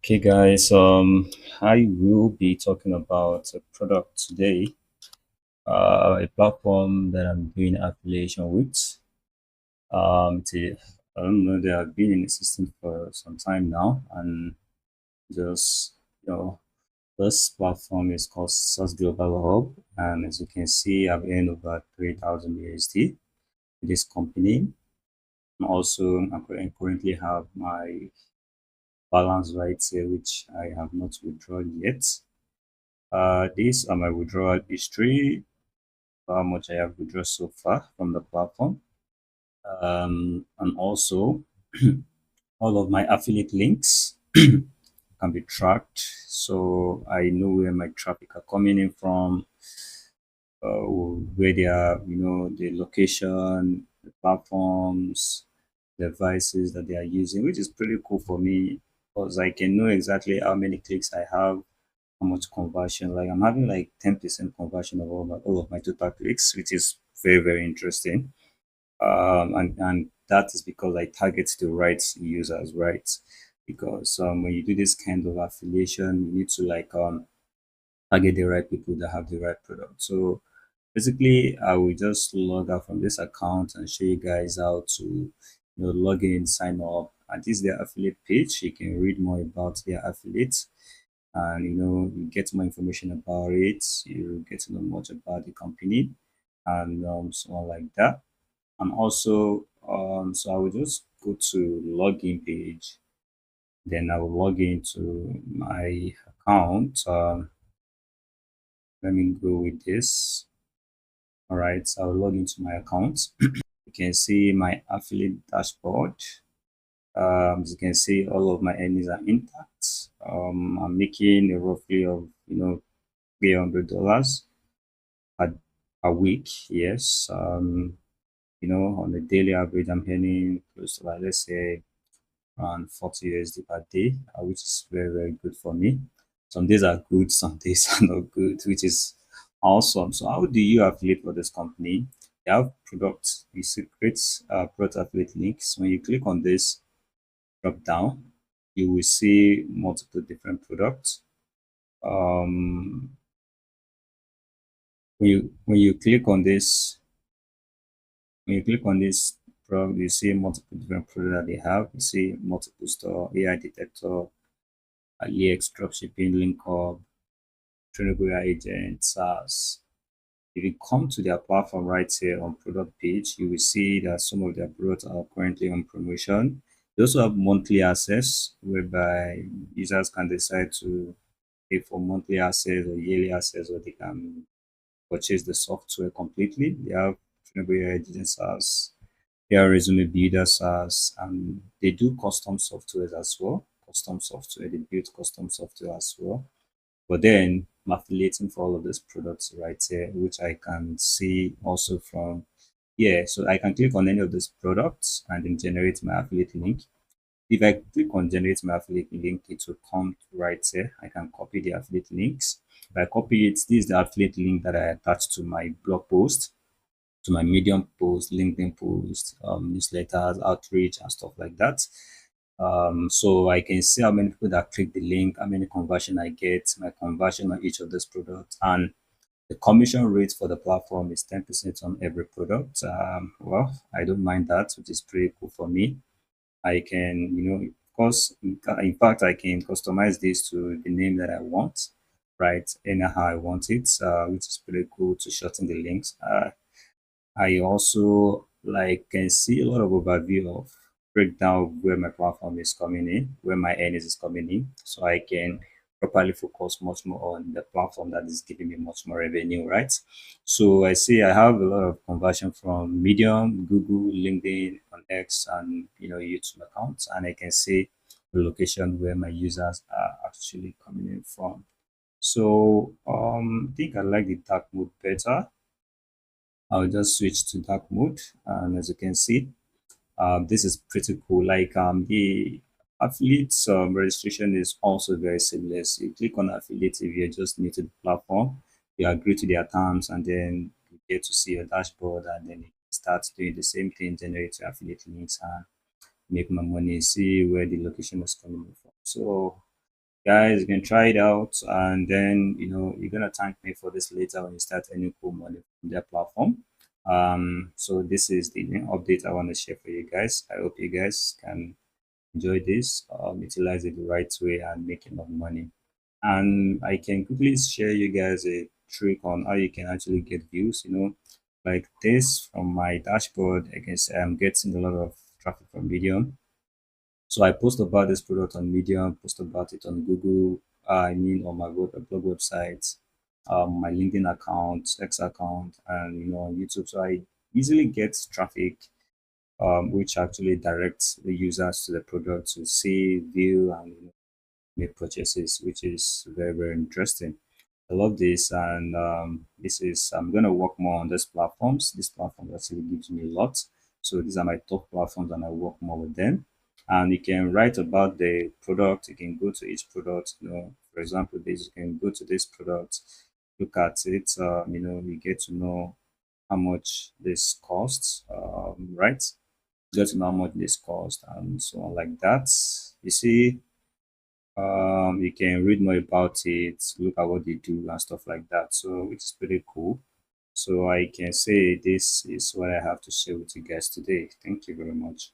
Okay, guys, I will be talking about a product today, a platform that I'm doing affiliation with. I don't know, they have been in existence for some time now, and just, you know, this platform is called SaaS Global Hub, and as you can see, I've earned over 3,000 USD with this company. And also, I currently have my balance right here, which I have not withdrawn yet. These are my withdrawal history, how much I have withdrawn so far from the platform. And also all of my affiliate links can be tracked. So I know where my traffic are coming in from, where they are, the location, the platforms, the devices that they are using, which is pretty cool for me because I can know exactly how many clicks I have, how much conversion. Like I'm having like 10% conversion of all of my total clicks, which is very, very interesting. And that is because I target the right users, right? Because when you do this kind of affiliation, you need to like target the right people that have the right product. So basically, I will just log out from this account and show you guys how to log in, sign up. And this is their affiliate page. You can read more about their affiliates and you get more information about it. You get to know much about the company and so on like that. And also, so I will just go to login page. Then I will log into my account. Let me go with this. All right, so I'll log into my account. You can see my affiliate dashboard. As you can see, all of my earnings are intact. I'm making a roughly of $300 a, a week. Yes. On a daily average, I'm earning close to like let's say around 40 USD per day, which is very, very good for me. Some days are good, some days are not good, which is awesome. So how do you affiliate for this company? They have products, the secrets, product affiliate links. When you click on this drop down, you will see multiple different products. Um, when you click on this, when you click on this product, you see multiple different products that they have. You see multiple store, AI detector, AliX Dropshipping, link up, Trinity agent, SaaS. If you come to their platform right here on product page, you will see that some of their products are currently on promotion. They also have monthly access whereby users can decide to pay for monthly access or yearly access, or they can purchase the software completely. They have Trinity agent SaaS, they are resume builder SaaS, and they do custom software as well. Custom software, they build custom software as well. But then I'm affiliating for all of these products right here, which I can see also from here. So I can click on any of these products and then generate my affiliate link. If I click on generate my affiliate link, it will come right here. I can copy the affiliate links. If I copy it, this is the affiliate link that I attached to my blog post, to my Medium post, LinkedIn post, newsletters, outreach, and stuff like that. So I can see how many people that click the link, how many conversion I get, my conversion on each of those products, and the commission rate for the platform is 10% on every product. Well, I don't mind that, which is pretty cool for me. I can, of course, in fact, I can customize this to the name that I want, right? Anyhow I want it, which is pretty cool to shorten the links. I also like can see a lot of overview of breakdown of where my platform is coming in, where my earnings is coming in, so I can properly focus much more on the platform that is giving me much more revenue, right? So I see I have a lot of conversion from Medium, Google, LinkedIn, on X, and YouTube accounts, and I can see the location where my users are actually coming in from. So I think I like the dark mode better. I'll just switch to dark mode, and as you can see, this is pretty cool. Like the affiliate registration is also very seamless. You click on affiliate if you're just new to the platform, you agree to their terms, and then you get to see your dashboard, and then you start doing the same thing, generate your affiliate links and make my money, see where the location is coming from. So Guys, you can try it out, and then you're gonna thank me for this later when you start earning cool money from their platform. So this is the update I want to share for you guys. I hope you guys can enjoy this, utilize it the right way, and make enough money. And I can quickly share you guys a trick on how you can actually get views. Like this from my dashboard, I can say I'm getting a lot of traffic from Medium. So I post about this product on Medium, post about it on Google, on my blog website, my LinkedIn account, X account, and on YouTube. So I easily get traffic, which actually directs the users to the product to see, view, and make purchases, which is very, very interesting. I love this, and this is I'm gonna work more on these platforms. This platform actually gives me a lot. So these are my top platforms, and I work more with them. And you can write about the product. You can go to each product. For example, this you can go to this product, look at it. You get to know how much this costs. Right? Get to know how much this cost, and so on like that. You see, you can read more about it, look at what they do and stuff like that. So it's pretty cool. So I can say this is what I have to share with you guys today. Thank you very much.